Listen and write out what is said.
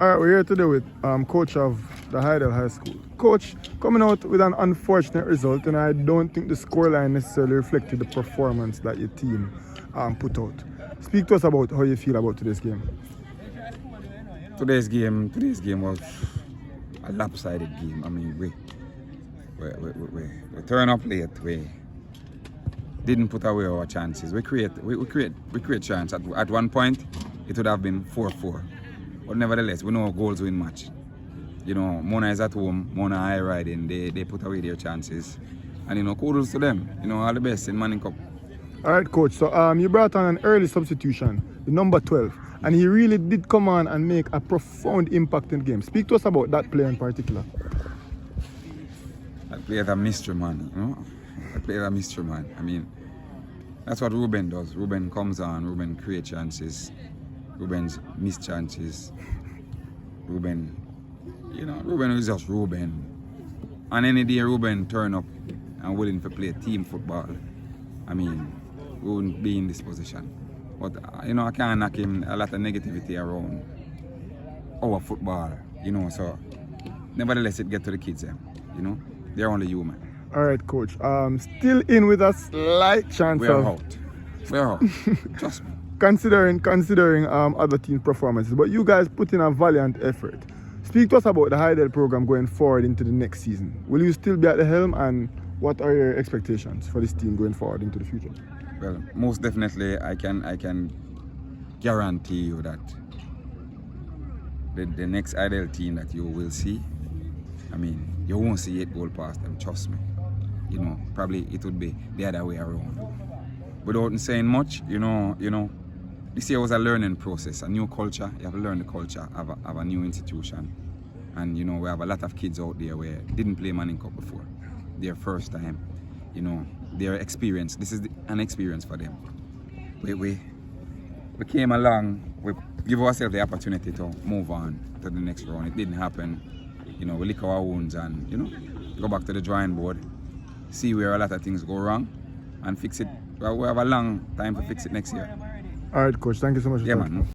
All right, we're here today with coach of the Hydel'S High School. Coach, coming out with an unfortunate result, and I don't think the scoreline necessarily reflected the performance that your team put out. Speak to us about how you feel about today's game. Today's game was a lopsided game. I mean, we turn up late. We didn't put away our chances. We create chances. At one point, it would have been 4-4. But nevertheless, we know goals win match. You know, Mona is at home, Mona high riding, they put away their chances. And you know, kudos to them. You know, all the best in Manning Cup. All right, coach. So you brought on an early substitution, the number 12, and he really did come on and make a profound impact in the game. Speak to us about that player in particular. That player is a mystery man, you know. That player is a mystery man. I mean, that's what Ruben does. Ruben comes on, Ruben creates chances. Ruben's missed chances. Ruben is just Ruben. And any day Ruben turn up and willing to play team football, I mean, we wouldn't be in this position. But you know, I can't knock him. A lot of negativity around our football, you know. So nevertheless, it get to the kids, you know. They're only human. All right, coach. Still in with a slight chance We're out. Trust me. Considering other team performances, but you guys put in a valiant effort. Speak to us about the Hydel'S program going forward into the next season. Will you still be at the helm, and what are your expectations for this team going forward into the future? Well, most definitely, I can guarantee you that the next Hydel'S team that you will see, I mean, you won't see 8 goals past them. Trust me. You know, probably it would be the other way around. Without saying much, you know. This year was a learning process, a new culture. You have to learn the culture of a new institution. And you know, we have a lot of kids out there where didn't play Manning Cup before. Their first time, you know, their experience. This is an experience for them. We came along, we give ourselves the opportunity to move on to the next round. It didn't happen. You know, we lick our wounds and, you know, go back to the drawing board, see where a lot of things go wrong and fix it. We have a long time to fix it next year. All right, coach. Thank you so much. Yeah, man.